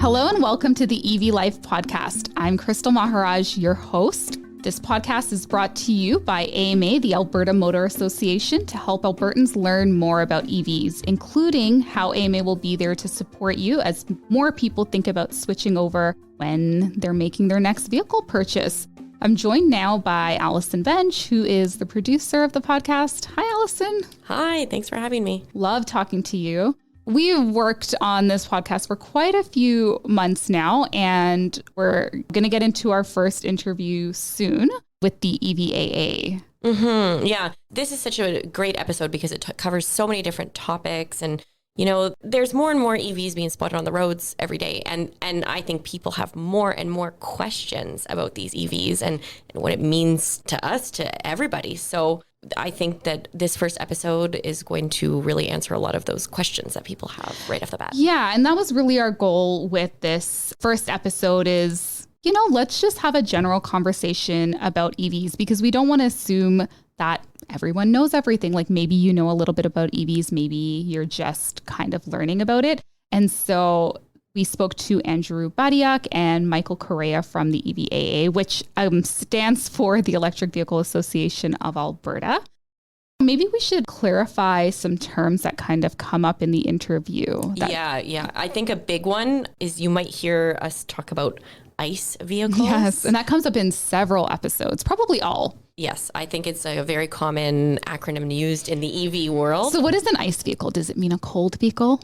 Hello and welcome to the EV Life podcast. I'm Crystal Maharaj, your host. This podcast is brought to you by AMA, the Alberta Motor Association, to help Albertans learn more about EVs, including how AMA will be there to support you as more people think about switching over when they're making their next vehicle purchase. I'm joined now by Allison Bench, who is the producer of the podcast. Hi, Allison. Hi, thanks for having me. Love talking to you. We've worked on this podcast for quite a few months now, and we're going to get into our first interview soon with the EVAA. Yeah, this is such a great episode because it covers so many different topics. And, you know, there's more and more EVs being spotted on the roads every day. And I think people have more and more questions about these EVs and what it means to us, to everybody. So I think that this first episode is going to really answer a lot of those questions that people have right off the bat. Yeah, and that was really our goal with this first episode is, you know, let's just have a general conversation about EVs because we don't want to assume that everyone knows everything. Like maybe you know a little bit about EVs, maybe you're just kind of learning about it. And so we spoke to Andrew Batiuk and Michael Correa from the EVAA, which stands for the Electric Vehicle Association of Alberta. Maybe we should clarify some terms that kind of come up in the interview. Yeah. I think a big one is you might hear us talk about ICE vehicles. Yes, and that comes up in several episodes, probably all. Yes, I think it's a very common acronym used in the EV world. So what is an ICE vehicle? Does it mean a cold vehicle?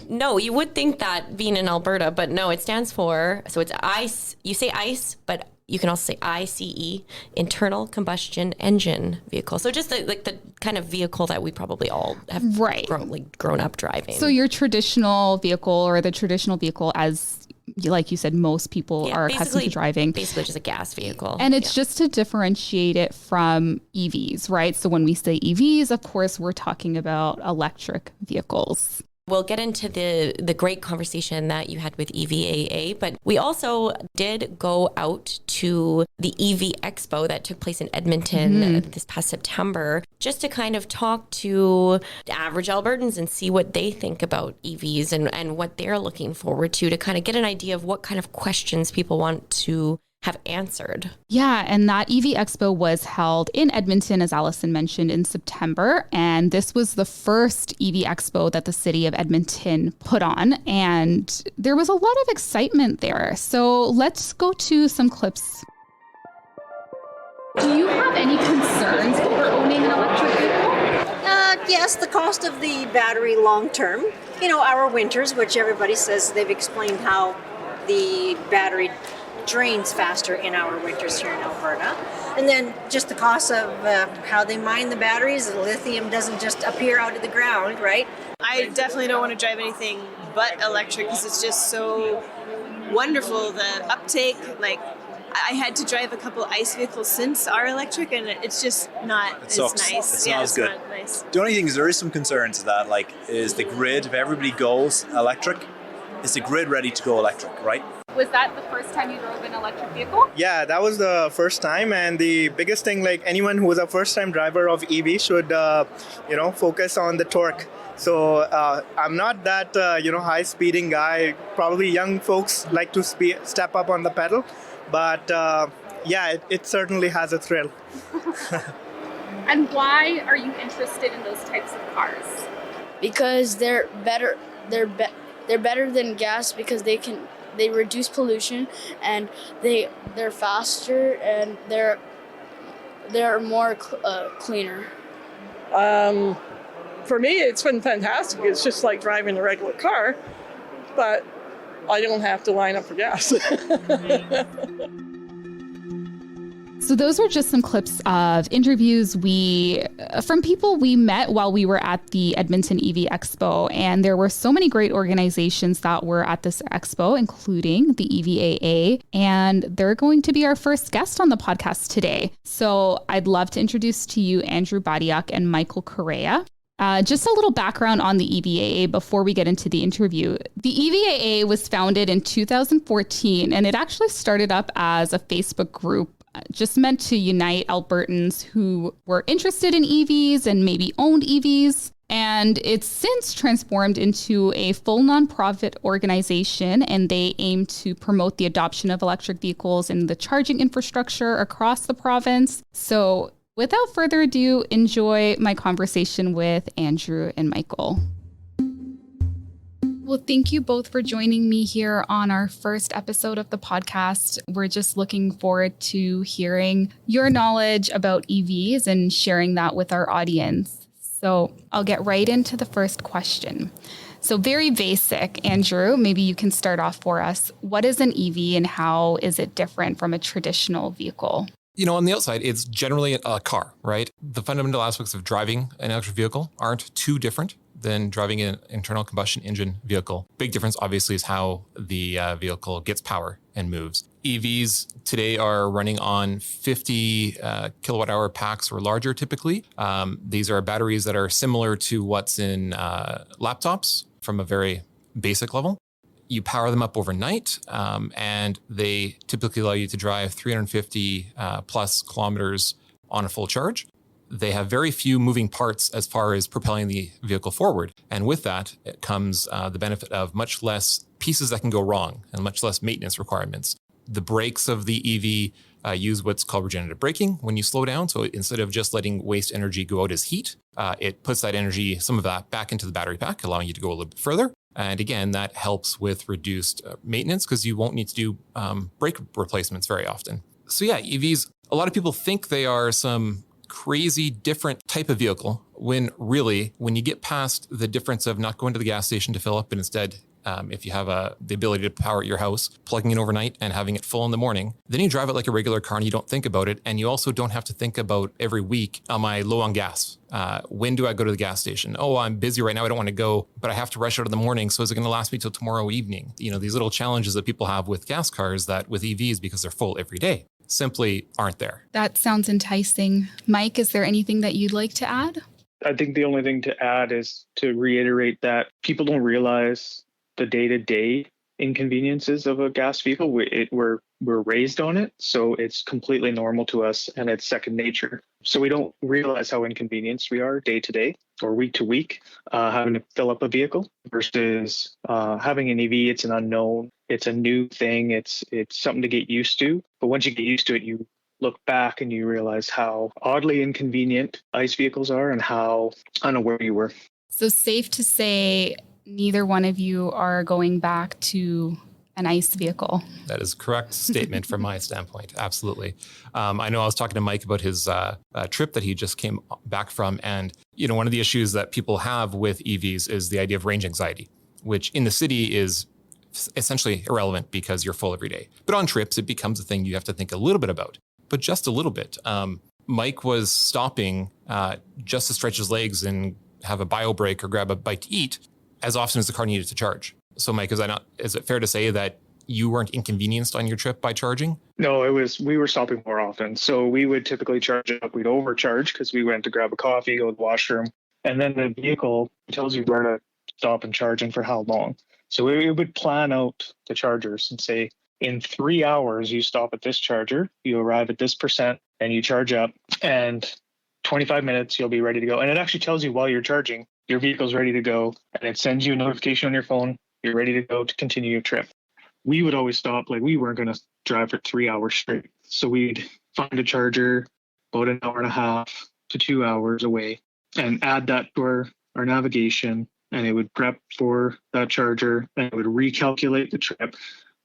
No, you would think that being in Alberta, but no, it stands for, so it's ICE, you say ICE, but you can also say ICE, internal combustion engine vehicle. So just the kind of vehicle that we probably all have grown up driving. So your traditional vehicle or the traditional vehicle as like you said, most people are accustomed to driving. Basically just a gas vehicle. And it's just to differentiate it from EVs, right? So when we say EVs, of course, we're talking about electric vehicles. We'll get into the great conversation that you had with EVAA, but we also did go out to the EV Expo that took place in Edmonton this past September, just to kind of talk to average Albertans and see what they think about EVs and what they're looking forward to kind of get an idea of what kind of questions people want to have answered. Yeah, and that EV Expo was held in Edmonton, as Allison mentioned, in September. And this was the first EV Expo that the city of Edmonton put on. And there was a lot of excitement there. So let's go to some clips. Do you have any concerns over owning an electric vehicle? Yes, the cost of the battery long term. You know, our winters, which everybody says they've explained how the battery drains faster in our winters here in Alberta. And then just the cost of how they mine the batteries. The lithium doesn't just appear out of the ground, right? I definitely don't want to drive anything but electric because it's just so wonderful, the uptake. Like, I had to drive a couple ICE vehicles since our electric, and it's just not as nice. It's not as good. Not nice. The only thing is there is some concerns of that, like, is the grid, if everybody goes electric, is the grid ready to go electric, right? Was that the first time you drove an electric vehicle? Yeah, that was the first time, and the biggest thing, like anyone who is a first-time driver of EV should, focus on the torque. So I'm not that, high-speeding guy. Probably young folks like to step up on the pedal, but it certainly has a thrill. And why are you interested in those types of cars? Because they're better. They're better than gas because they reduce pollution, and they're faster, and they're more cleaner. For me, it's been fantastic. It's just like driving a regular car, but I don't have to line up for gas. So those were just some clips of interviews from people we met while we were at the Edmonton EV Expo. And there were so many great organizations that were at this expo, including the EVAA. And they're going to be our first guest on the podcast today. So I'd love to introduce to you Andrew Batiuk and Michael Correa. Just a little background on the EVAA before we get into the interview. The EVAA was founded in 2014, and it actually started up as a Facebook group just meant to unite Albertans who were interested in EVs and maybe owned EVs. And it's since transformed into a full nonprofit organization, and they aim to promote the adoption of electric vehicles and the charging infrastructure across the province. So without further ado, enjoy my conversation with Andrew and Michael. Well, thank you both for joining me here on our first episode of the podcast. We're just looking forward to hearing your knowledge about EVs and sharing that with our audience. So I'll get right into the first question. So very basic, Andrew, maybe you can start off for us. What is an EV and how is it different from a traditional vehicle? On the outside, it's generally a car, right? The fundamental aspects of driving an electric vehicle aren't too different than driving an internal combustion engine vehicle. Big difference, obviously, is how the vehicle gets power and moves. EVs today are running on 50 kilowatt hour packs or larger typically. These are batteries that are similar to what's in laptops from a very basic level. You power them up overnight, and they typically allow you to drive 350 plus kilometers on a full charge. They have very few moving parts as far as propelling the vehicle forward. And with that, it comes the benefit of much less pieces that can go wrong and much less maintenance requirements. The brakes of the EV use what's called regenerative braking when you slow down. So instead of just letting waste energy go out as heat, it puts that energy, some of that, back into the battery pack, allowing you to go a little bit further. And again, that helps with reduced maintenance because you won't need to do brake replacements very often. So yeah, EVs, a lot of people think they are some crazy different type of vehicle when really, when you get past the difference of not going to the gas station to fill up and instead, if you have the ability to power your house, plugging in overnight and having it full in the morning, then you drive it like a regular car and you don't think about it. And you also don't have to think about every week, am I low on gas? When do I go to the gas station? Oh, I'm busy right now. I don't want to go, but I have to rush out in the morning. So is it going to last me till tomorrow evening? These little challenges that people have with gas cars that with EVs, because they're full every day, simply aren't there. That sounds enticing. Mike, is there anything that you'd like to add? I think the only thing to add is to reiterate that people don't realize the day-to-day inconveniences of a gas vehicle. We're raised on it, so it's completely normal to us and it's second nature. So we don't realize how inconvenienced we are day to day or week to week having to fill up a vehicle versus having an EV. It's an unknown. It's a new thing. It's something to get used to. But once you get used to it, you look back and you realize how oddly inconvenient ICE vehicles are and how unaware you were. So safe to say neither one of you are going back to an ICE vehicle. That is a correct statement from my standpoint. Absolutely. I know I was talking to Mike about his trip that he just came back from. And, one of the issues that people have with EVs is the idea of range anxiety, which in the city is essentially irrelevant because you're full every day. But on trips, it becomes a thing you have to think a little bit about, but just a little bit. Mike was stopping just to stretch his legs and have a bio break or grab a bite to eat as often as the car needed to charge. So Mike, is it fair to say that you weren't inconvenienced on your trip by charging? No, we were stopping more often. So we would typically charge up. We'd overcharge because we went to grab a coffee, go to the washroom. And then the vehicle tells you where to stop and charge and for how long. So we would plan out the chargers and say, in 3 hours, you stop at this charger, you arrive at this percent and you charge up, and 25 minutes, you'll be ready to go. And it actually tells you while you're charging, your vehicle's ready to go, and it sends you a notification on your phone. You're ready to go to continue your trip. We would always stop, we weren't going to drive for 3 hours straight. So we'd find a charger about an hour and a half to 2 hours away and add that to our navigation, and it would prep for that charger, and it would recalculate the trip.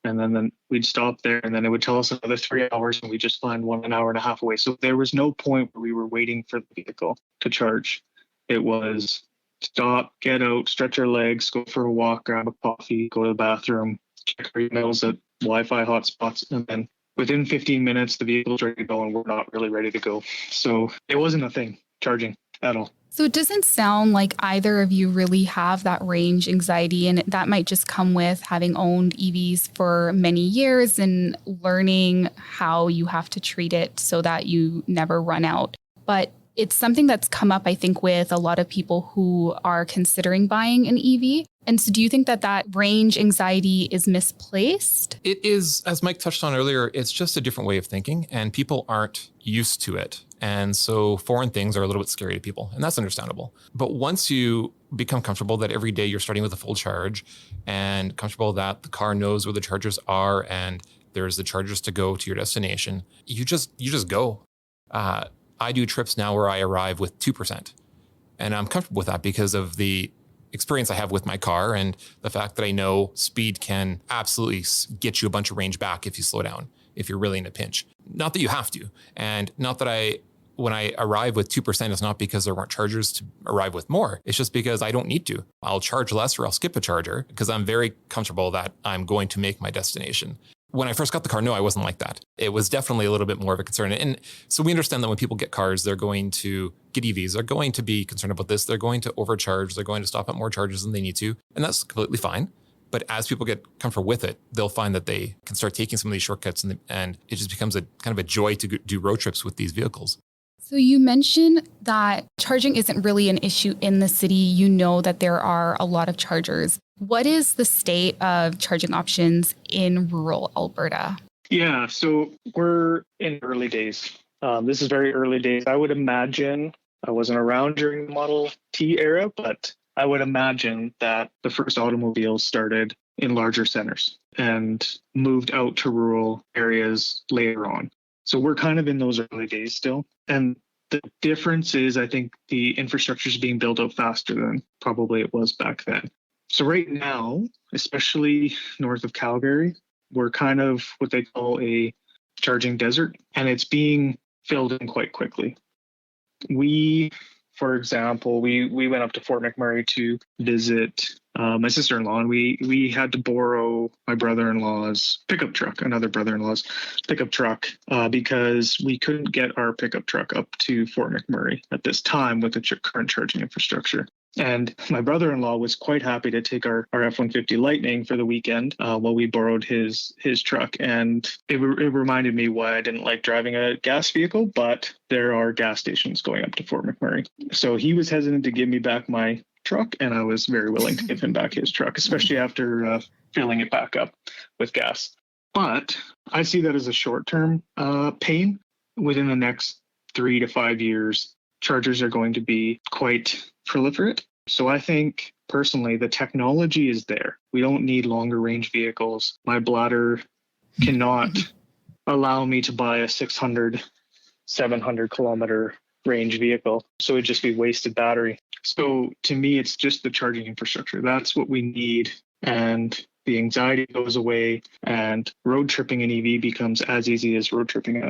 And then we'd stop there, and then it would tell us another 3 hours, and we just find an hour and a half away. So there was no point where we were waiting for the vehicle to charge. It was stop, get out, stretch our legs, go for a walk, grab a coffee, go to the bathroom, check our emails at Wi-Fi hotspots, and then within 15 minutes, the vehicle's ready to go, and we're not really ready to go. So it wasn't a thing, charging at all. So it doesn't sound like either of you really have that range anxiety, and that might just come with having owned EVs for many years and learning how you have to treat it so that you never run out. But it's something that's come up, I think, with a lot of people who are considering buying an EV. And so do you think that range anxiety is misplaced? It is, as Mike touched on earlier, it's just a different way of thinking, and people aren't used to it. And so foreign things are a little bit scary to people, and that's understandable. But once you become comfortable that every day you're starting with a full charge and comfortable that the car knows where the chargers are and there's the chargers to go to your destination, you just go. I do trips now where I arrive with 2%. And I'm comfortable with that because of the experience I have with my car and the fact that I know speed can absolutely get you a bunch of range back if you slow down, if you're really in a pinch. Not that you have to. And not that when I arrive with 2%, it's not because there weren't chargers to arrive with more. It's just because I don't need to. I'll charge less or I'll skip a charger because I'm very comfortable that I'm going to make my destination. When I first got the car, no, I wasn't like that. It was definitely a little bit more of a concern. And so we understand that when people get cars, they're going to get EVs. They're going to be concerned about this. They're going to overcharge. They're going to stop at more charges than they need to. And that's completely fine. But as people get comfortable with it, they'll find that they can start taking some of these shortcuts and it just becomes a kind of a joy to do road trips with these vehicles. So you mentioned that charging isn't really an issue in the city. You know that there are a lot of chargers. What is the state of charging options in rural Alberta? Yeah, so we're in early days. This is very early days. I would imagine, I wasn't around during the Model T era, but I would imagine that the first automobiles started in larger centers and moved out to rural areas later on. So we're kind of in those early days still. And the difference is, I think the infrastructure is being built out faster than probably it was back then. So right now, especially north of Calgary, we're kind of what they call a charging desert, and it's being filled in quite quickly. We, for example, we went up to Fort McMurray to visit my sister-in-law, and we had to borrow my brother-in-law's pickup truck, another brother-in-law's pickup truck, because we couldn't get our pickup truck up to Fort McMurray at this time with the current charging infrastructure. And my brother-in-law was quite happy to take our F-150 Lightning for the weekend while we borrowed his truck. And it reminded me why I didn't like driving a gas vehicle, but there are gas stations going up to Fort McMurray. So he was hesitant to give me back my truck, and I was very willing to give him back his truck, especially after filling it back up with gas. But I see that as a short-term pain. Within the next 3 to 5 years, chargers are going to be quite proliferate. So I think personally, the technology is there. We don't need longer range vehicles. My bladder cannot allow me to buy a 600, 700 kilometer range vehicle. So it'd just be wasted battery. So to me, it's just the charging infrastructure. That's what we need. And the anxiety goes away and road tripping an EV becomes as easy as road tripping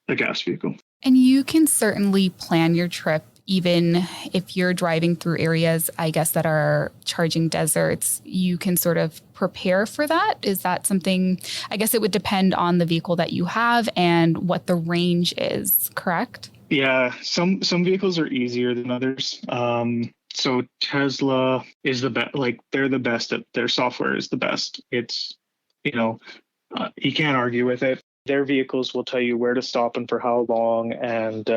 a gas vehicle. And you can certainly plan your trip even if you're driving through areas, I guess, that are charging deserts. You can sort of prepare for that. Is that something, I guess it would depend on the vehicle that you have and what the range is, correct? Yeah, some vehicles are easier than others. So Tesla is the best, like they're the best at their software is the best. It's, you can't argue with it. Their vehicles will tell you where to stop and for how long, and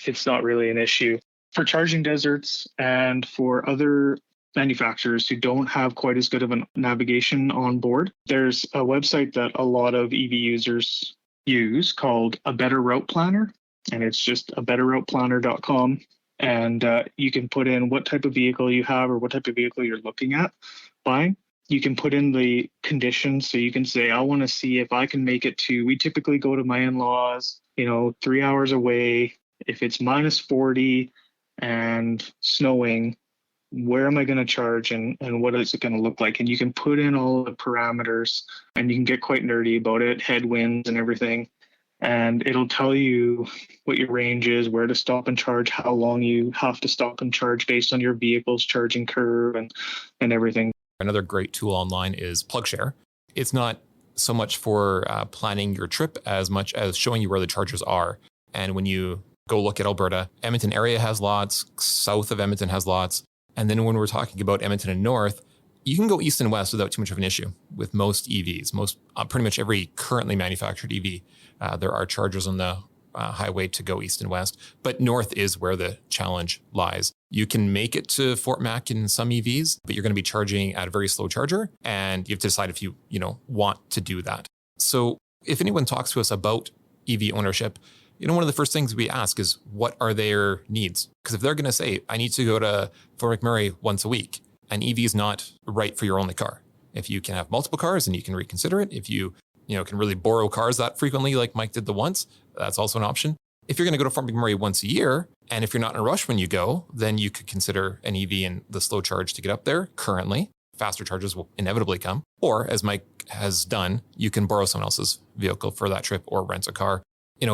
it's not really an issue. For charging deserts and for other manufacturers who don't have quite as good of a navigation on board, there's a website that a lot of EV users use called A Better Route Planner, and it's just abetterrouteplanner.com. And you can put in what type of vehicle you have or what type of vehicle you're looking at buying. You can put in the conditions. So you can say, I want to see if I can make it to, we typically go to my in-laws, 3 hours away. If it's minus 40 and snowing, where am I going to charge and what is it going to look like? And you can put in all the parameters and you can get quite nerdy about it, headwinds and everything. And it'll tell you what your range is, where to stop and charge, how long you have to stop and charge based on your vehicle's charging curve and everything. Another great tool online is PlugShare. It's not so much for planning your trip as much as showing you where the chargers are. And when you go look at Alberta, Edmonton area has lots, south of Edmonton has lots. And then when we're talking about Edmonton and north, you can go east and west without too much of an issue with most EVs, pretty much every currently manufactured EV. There are chargers on the highway to go east and west, but north is where the challenge lies. You can make it to Fort Mac in some EVs, but you're going to be charging at a very slow charger, and you have to decide if you want to do that. So if anyone talks to us about EV ownership, one of the first things we ask is, what are their needs? Because if they're going to say, I need to go to Fort McMurray once a week, an EV is not right for your only car. If you can have multiple cars, then you can reconsider it. If you can really borrow cars that frequently, like Mike did the once, that's also an option. If you're going to go to Fort McMurray once a year, and if you're not in a rush when you go, then you could consider an EV and the slow charge to get up there. Currently, faster charges will inevitably come. Or, as Mike has done, you can borrow someone else's vehicle for that trip or rent a car.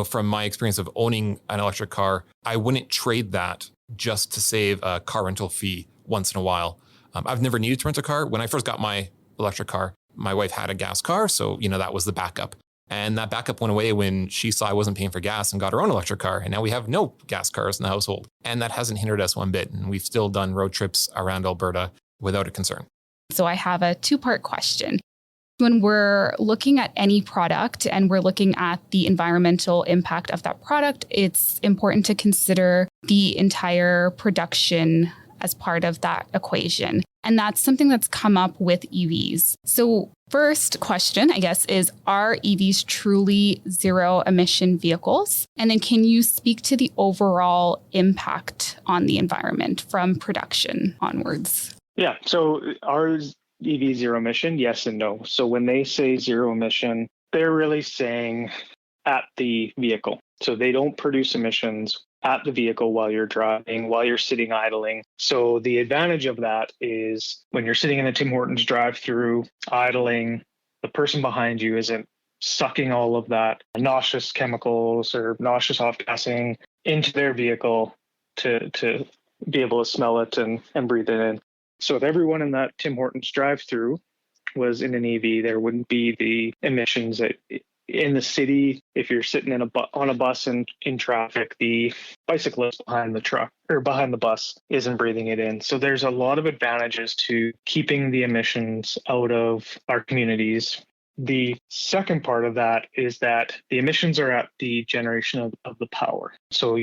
From my experience of owning an electric car, I wouldn't trade that just to save a car rental fee once in a while. I've never needed to rent a car. When I first got my electric car, my wife had a gas car, so that was the backup. And that backup went away when she saw I wasn't paying for gas and got her own electric car. And now we have no gas cars in the household. And that hasn't hindered us one bit. And we've still done road trips around Alberta without a concern. So I have a two-part question. When we're looking at any product and we're looking at the environmental impact of that product, it's important to consider the entire production as part of that equation. And that's something that's come up with EVs. So first question, I guess, is, are EVs truly zero emission vehicles? And then can you speak to the overall impact on the environment from production onwards? Yeah, so are EV zero emission? Yes and no. So when they say zero emission, they're really saying at the vehicle. So they don't produce emissions at the vehicle while you're driving, while you're sitting idling. So the advantage of that is when you're sitting in a Tim Hortons drive-through idling, the person behind you isn't sucking all of that nauseous chemicals or nauseous off-gassing into their vehicle to be able to smell it and breathe it in. So if everyone in that Tim Hortons drive-through was in an EV, there wouldn't be the emissions that in the city. If you're sitting on a bus and in traffic, the bicyclist behind the truck or behind the bus isn't breathing it in. So there's a lot of advantages to keeping the emissions out of our communities. The second part of that is that the emissions are at the generation of the power. So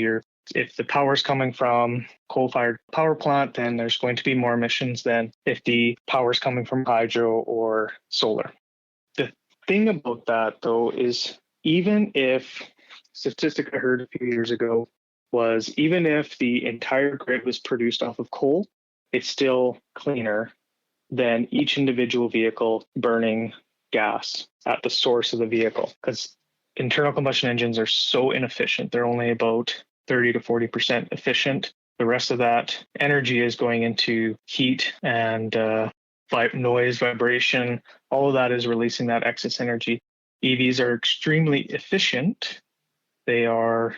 if the power is coming from coal-fired power plant, then there's going to be more emissions than if the power is coming from hydro or solar. The thing about that, though, is even if statistic I heard a few years ago was even if the entire grid was produced off of coal, it's still cleaner than each individual vehicle burning gas at the source of the vehicle, because internal combustion engines are so inefficient. They're only about 30 to 40% efficient. The rest of that energy is going into heat and noise, vibration. All of that is releasing that excess energy. EVs are extremely efficient. They are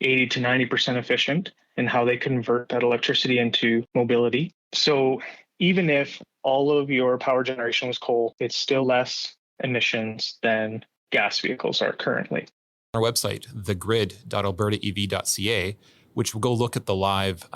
80 to 90% efficient in how they convert that electricity into mobility. So even if all of your power generation was coal, it's still less emissions than gas vehicles are currently. Our website, thegrid.albertaev.ca, which will go look at the live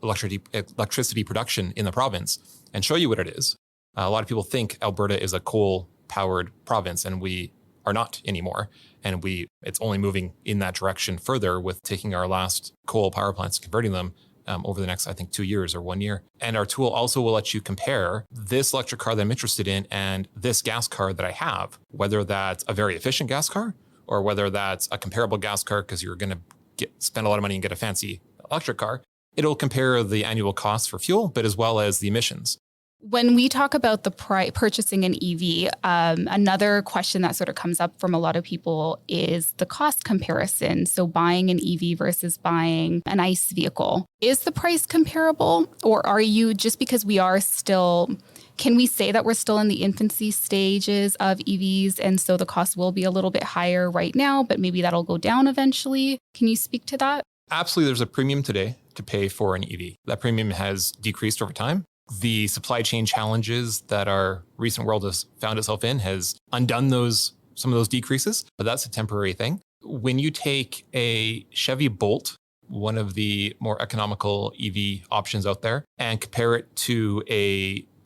electricity production in the province and show you what it is. A lot of people think Alberta is a coal-powered province, and we are not anymore. And it's only moving in that direction further with taking our last coal power plants and converting them over the next, I think, 2 years or 1 year. And our tool also will let you compare this electric car that I'm interested in and this gas car that I have, whether that's a very efficient gas car or whether that's a comparable gas car because you're going to spend a lot of money and get a fancy electric car. It'll compare the annual costs for fuel, but as well as the emissions. When we talk about the purchasing an EV, another question that sort of comes up from a lot of people is the cost comparison. So buying an EV versus buying an ICE vehicle. Is the price comparable, or are you, just because we are still, can we say that we're still in the infancy stages of EVs and so the cost will be a little bit higher right now, but maybe that'll go down eventually? Can you speak to that? Absolutely. There's a premium today to pay for an EV. That premium has decreased over time. The supply chain challenges that our recent world has found itself in has undone some of those decreases, but that's a temporary thing. When you take a Chevy Bolt, one of the more economical EV options out there, and compare it to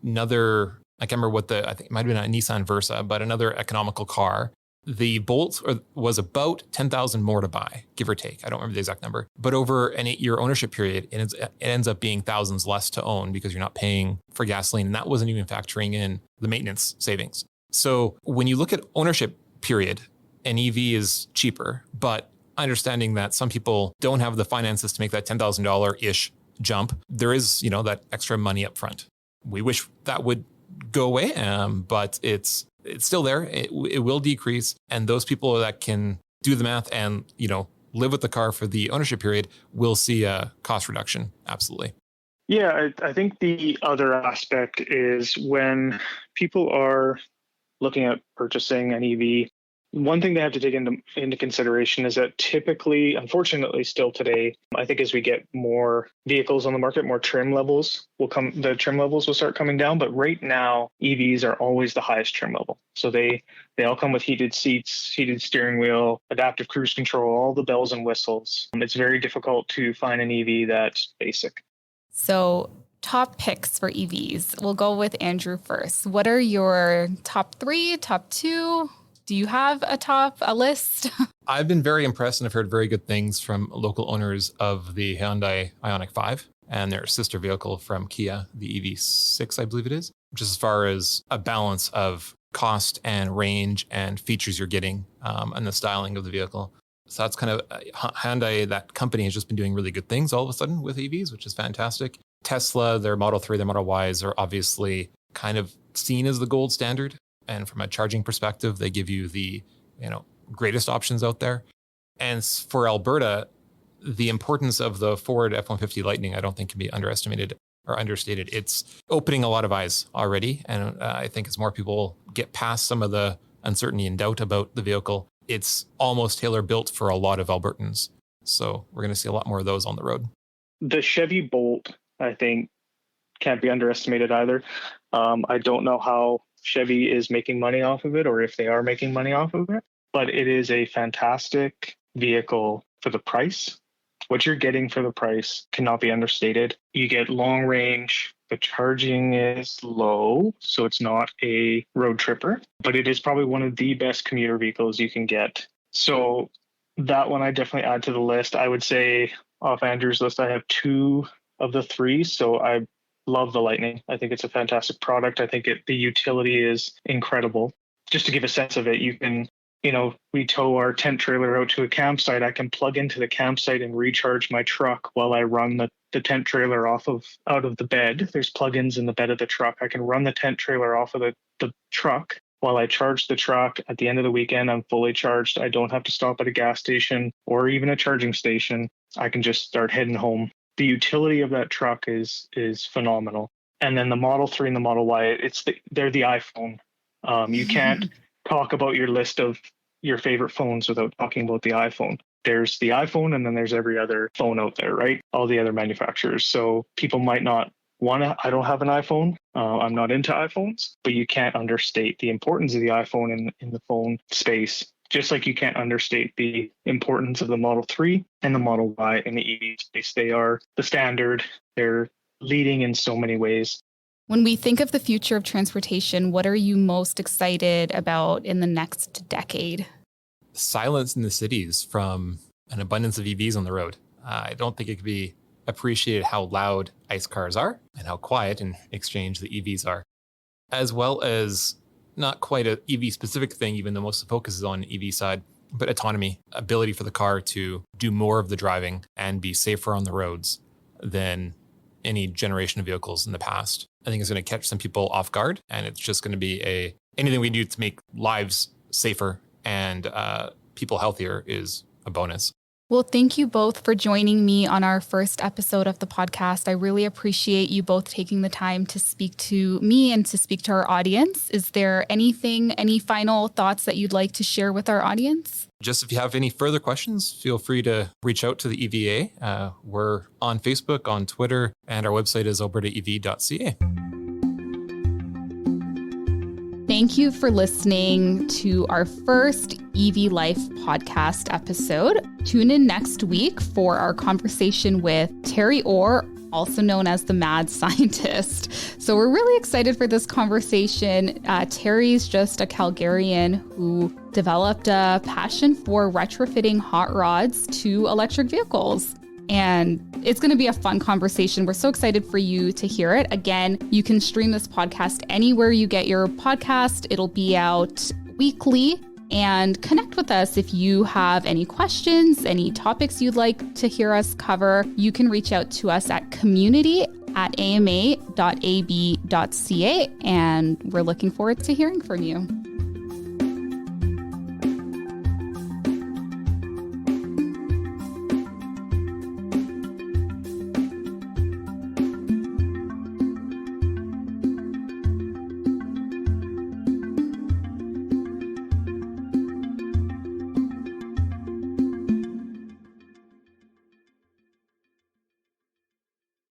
another, I can't remember I think it might have been a Nissan Versa, but another economical car, the Bolt was about $10,000 more to buy, give or take. I don't remember the exact number. But over an 8-year ownership period, it ends up being thousands less to own because you're not paying for gasoline. And that wasn't even factoring in the maintenance savings. So when you look at ownership period, an EV is cheaper. But understanding that some people don't have the finances to make that $10,000-ish jump, there is, that extra money up front. We wish that would go away, but it's still there. It will decrease. And those people that can do the math and, live with the car for the ownership period will see a cost reduction. Absolutely. Yeah, I think the other aspect is when people are looking at purchasing an EV, one thing they have to take into consideration is that typically, unfortunately, still today, I think as we get more vehicles on the market, more trim levels the trim levels will start coming down. But right now, EVs are always the highest trim level. So they all come with heated seats, heated steering wheel, adaptive cruise control, all the bells and whistles. It's very difficult to find an EV that's basic. So top picks for EVs. We'll go with Andrew first. What are your top 3, top 2? Do you have a list? I've been very impressed and I've heard very good things from local owners of the Hyundai Ioniq 5 and their sister vehicle from Kia, the EV6, I believe it is, just as far as a balance of cost and range and features you're getting and the styling of the vehicle. So that's kind of Hyundai, that company has just been doing really good things all of a sudden with EVs, which is fantastic. Tesla, their Model 3, their Model Ys are obviously kind of seen as the gold standard. And from a charging perspective, they give you the, greatest options out there. And for Alberta, the importance of the Ford F-150 Lightning, I don't think can be underestimated or understated. It's opening a lot of eyes already. And I think as more people get past some of the uncertainty and doubt about the vehicle, it's almost tailor built for a lot of Albertans. So we're going to see a lot more of those on the road. The Chevy Bolt, I think, can't be underestimated either. I don't know how Chevy is making money off of it or if they are making money off of it, but it is a fantastic vehicle for the price. What you're getting for the price cannot be understated. You get long range. The charging is low, so it's not a road tripper, but it is probably one of the best commuter vehicles you can get. So that one I definitely add to the list. I would say off Andrew's list, I have 2 of the 3. So I love the Lightning. I think it's a fantastic product. I think the utility is incredible. Just to give a sense of it, you can, we tow our tent trailer out to a campsite. I can plug into the campsite and recharge my truck while I run the tent trailer out of the bed. There's plugins in the bed of the truck. I can run the tent trailer off of the truck while I charge the truck. At the end of the weekend, I'm fully charged. I don't have to stop at a gas station or even a charging station. I can just start heading home. The utility of that truck is phenomenal. And then the Model 3 and the Model Y, they're the iPhone. You can't talk about your list of your favorite phones without talking about the iPhone. There's the iPhone and then there's every other phone out there, right? All the other manufacturers. So people might not I don't have an iPhone. I'm not into iPhones, but you can't understate the importance of the iPhone in the phone space. Just like you can't understate the importance of the Model 3 and the Model Y in the EV space. They are the standard. They're leading in so many ways. When we think of the future of transportation, what are you most excited about in the next decade? Silence in the cities from an abundance of EVs on the road. I don't think it could be appreciated how loud ICE cars are and how quiet in exchange the EVs are, as well as not quite an EV specific thing, even though most of the focus is on EV side, but autonomy, ability for the car to do more of the driving and be safer on the roads than any generation of vehicles in the past. I think it's going to catch some people off guard, and it's just going to be anything we do to make lives safer and people healthier is a bonus. Well, thank you both for joining me on our first episode of the podcast. I really appreciate you both taking the time to speak to me and to speak to our audience. Is there any final thoughts that you'd like to share with our audience? Just if you have any further questions, feel free to reach out to the EVAA. We're on Facebook, on Twitter, and our website is albertaev.ca. Thank you for listening to our first EV Life podcast episode. Tune in next week for our conversation with Terry Orr, also known as the Mad Scientist. So we're really excited for this conversation. Terry's just a Calgarian who developed a passion for retrofitting hot rods to electric vehicles. And it's going to be a fun conversation. We're so excited for you to hear it. Again, you can stream this podcast anywhere you get your podcast. It'll be out weekly and connect with us if you have any questions, any topics you'd like to hear us cover. You can reach out to us at community@ama.ab.ca, and we're looking forward to hearing from you.